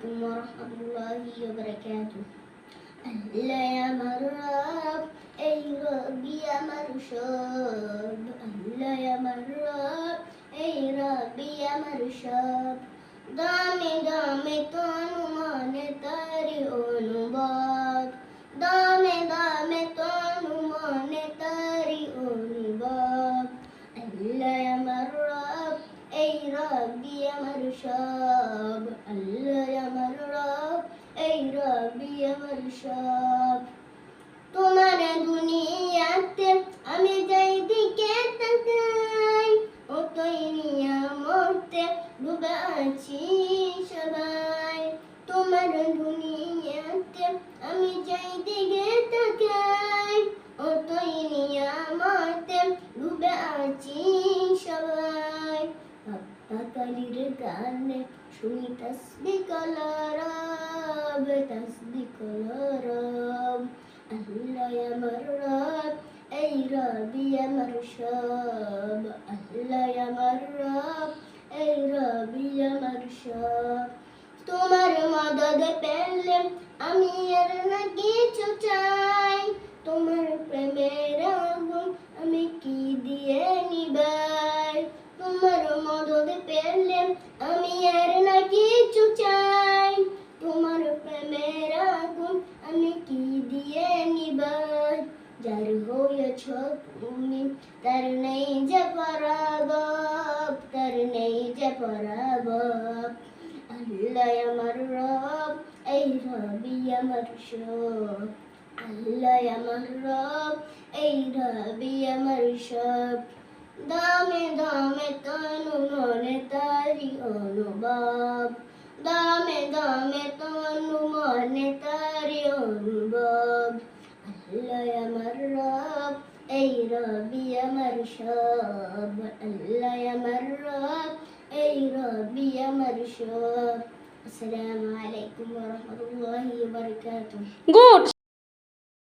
عليكم ورحمة الله وبركاته. أهلا يا مراب أي ربي يا مرشاب. أهلا يا مراب أي ربي يا مرشاب. দামে দামে তনু মনে তারি অনুবাদ। দামে দামে তনু মনে তারি অনুবাদ। আল্লাহ আমার রব এই রব্বি আমার সব। আল্লাহ আমার রব এই রব্বি আমার সব। তোমার দুনিয়াতে আমি যাই দিকে তাকাই, ওতই নিয়ামতে ডুবে আছি সবাই। তোমার দুনিয়াতে আমি যাই দিকে তাকাই, ওতই নিয়ামতে ডুবে আছি সবাই। পাকালির গানে শুনি তাসবিহ কলরব, তাসবিহ কলরব। আল্লাহ আমার রব এই রবি আমার সব। আল্লাহ আমার রব এই রবি আমার সব। তোমার মদদ পেলে আমি আর না কিছু চাই। তোমার প্রেমের আগুন আমি কি দিয়ে নিবাই। তোমার মদদ পেলে আমি আর না কিছু চাই। তোমার প্রেমের আগুন আমি কি দিয়ে নিবাই। যার হয়েছ তুমি তার নেই যে পরাভব, তার নেই যে পরাভব। আল্লাহ আমার রব এই রবি আমার সব। আল্লাহ আমার রব এই রবি আমার সব। দামে দামে তনু মনে তারি অনুভব। দামে দামে তনু মনে তারি অনুভব। আল্লাহ আমার রব এই রবি আমার সব। আল্লাহ আমার রব এই রবি আমার সব। আসসালামু আলাইকুম ওয়া রাহমাতুল্লাহি ওয়া বারাকাতুহু। গুড।